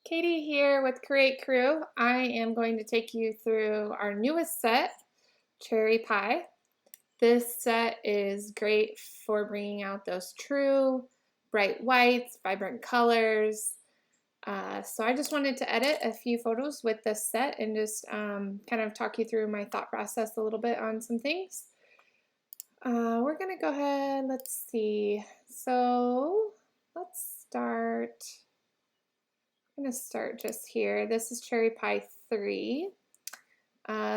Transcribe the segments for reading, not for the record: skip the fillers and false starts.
Katie here with Create Crew. I am going to take you through our newest set, Cherry Pie. This set is great for bringing out those true bright whites, vibrant colors. So I just wanted to edit a few photos with this set and just kind of talk you through my thought process a little bit on some things. We're going to go ahead, let's see. So let's start. I'm going to start just here. This is Cherry Pie 3.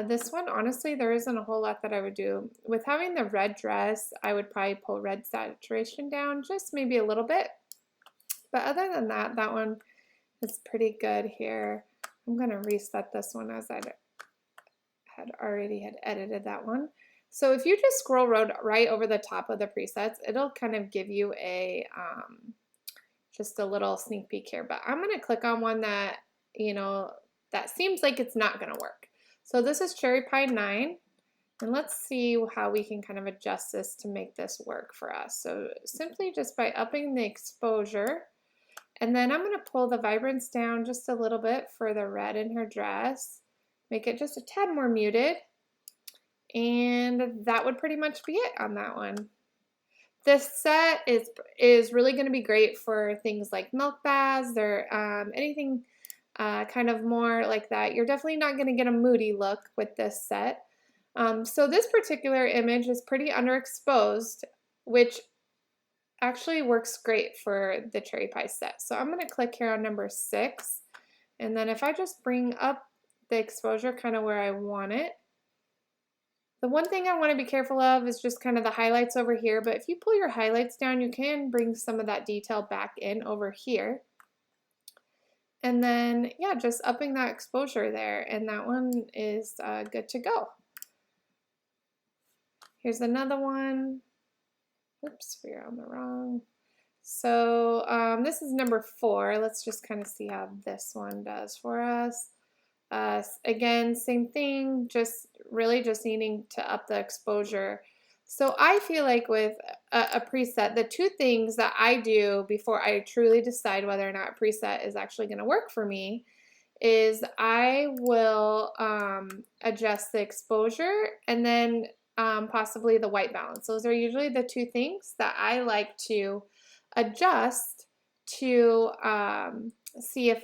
This one, honestly, there isn't a whole lot that I would do. With having the red dress, I would probably pull red saturation down just maybe a little bit. But other than that, that one is pretty good here. I'm going to reset this one as I had already edited that one. So if you just scroll right over the top of the presets, it'll kind of give you a just a little sneak peek here. But I'm going to click on one that, that seems like it's not going to work. So this is Cherry Pie 9. And let's see how we can kind of adjust this to make this work for us. So simply just by upping the exposure. And then I'm going to pull the vibrance down just a little bit for the red in her dress. Make it just a tad more muted. And that would pretty much be it on that one. This set is really going to be great for things like milk baths or anything kind of more like that. You're definitely not going to get a moody look with this set. So this particular image is pretty underexposed, which actually works great for the Cherry Pie set. So I'm going to click here on number 6. And then if I just bring up the exposure kind of where I want it, the one thing I want to be careful of is just kind of the highlights over here, but if you pull your highlights down, you can bring some of that detail back in over here. And then, yeah, just upping that exposure there, and that one is good to go. Here's another one. Oops, we're on the wrong. So this is number 4. Let's just kind of see how this one does for us. Again, same thing, just really just needing to up the exposure. So I feel like with a preset, the two things that I do before I truly decide whether or not a preset is actually going to work for me is I will adjust the exposure and then possibly the white balance. Those are usually the two things that I like to adjust to see if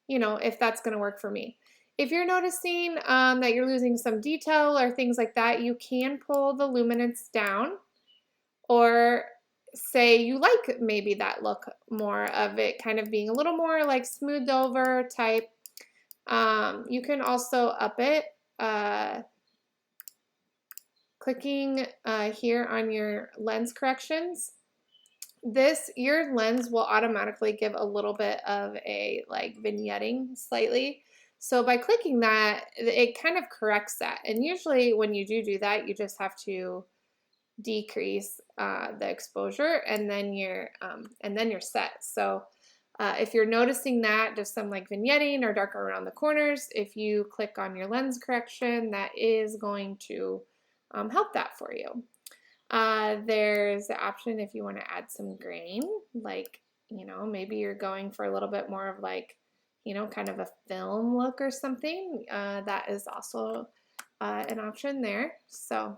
if that's going to work for me. If you're noticing that you're losing some detail or things like that, you can pull the luminance down, or say you like maybe that look more of it kind of being a little more like smoothed over type. You can also up it clicking here on your lens corrections. Your lens will automatically give a little bit of a like vignetting slightly. So by clicking that, it kind of corrects that. And usually when you do that, you just have to decrease the exposure, and then you're set. So if you're noticing that just some like vignetting or darker around the corners, if you click on your lens correction, that is going to help that for you. There's the option if you want to add some grain, like, maybe you're going for a little bit more of like, kind of a film look or something. That is also an option there. So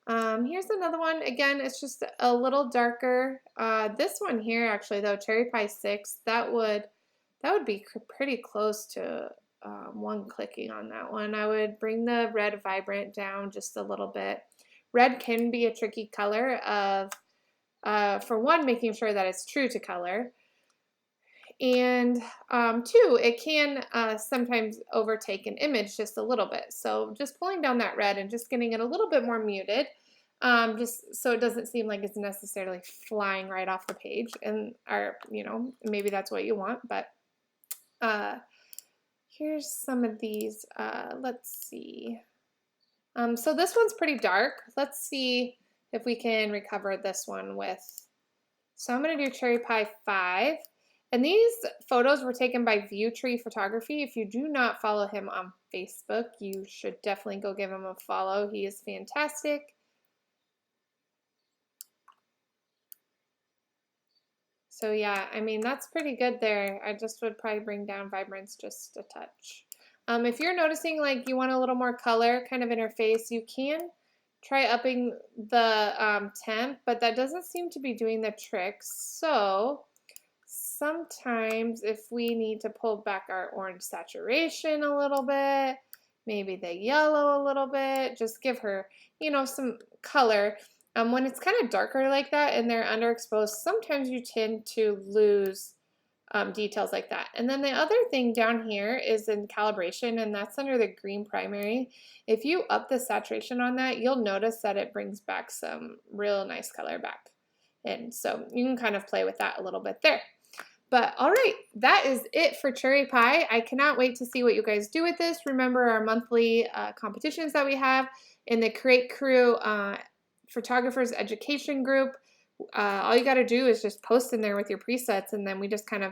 here's another one. Again, it's just a little darker. This one here, actually, though, Cherry Pie 6, that would be pretty close to one clicking on that one. I would bring the red vibrant down just a little bit. Red can be a tricky color of, for one, making sure that it's true to color. And 2, it can sometimes overtake an image just a little bit. So just pulling down that red and just getting it a little bit more muted, just so it doesn't seem like it's necessarily flying right off the page. And maybe that's what you want. But here's some of these. Let's see. So this one's pretty dark. Let's see if we can recover this one with. So I'm going to do Cherry Pie 5. And these photos were taken by ViewTree Photography. If you do not follow him on Facebook, you should definitely go give him a follow. He is fantastic. So yeah, I mean, that's pretty good there. I just would probably bring down vibrance just a touch. If you're noticing like you want a little more color kind of in her face, you can try upping the temp, but that doesn't seem to be doing the trick. So sometimes if we need to pull back our orange saturation a little bit, maybe the yellow a little bit, just give her, you know, some color. When it's kind of darker like that and they're underexposed, sometimes you tend to lose details like that. And then the other thing down here is in calibration, and that's under the green primary. If you up the saturation on that, you'll notice that it brings back some real nice color back. And so you can kind of play with that a little bit there. But all right, that is it for Cherry Pie. I cannot wait to see what you guys do with this. Remember our monthly competitions that we have in the Create Crew Photographers Education group. All you got to do is just post in there with your presets, and then we just kind of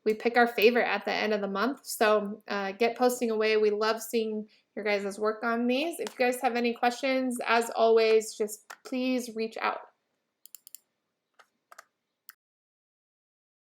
we pick our favorite at the end of the month. So get posting away. We love seeing your guys' work on these. If you guys have any questions, as always, just please reach out.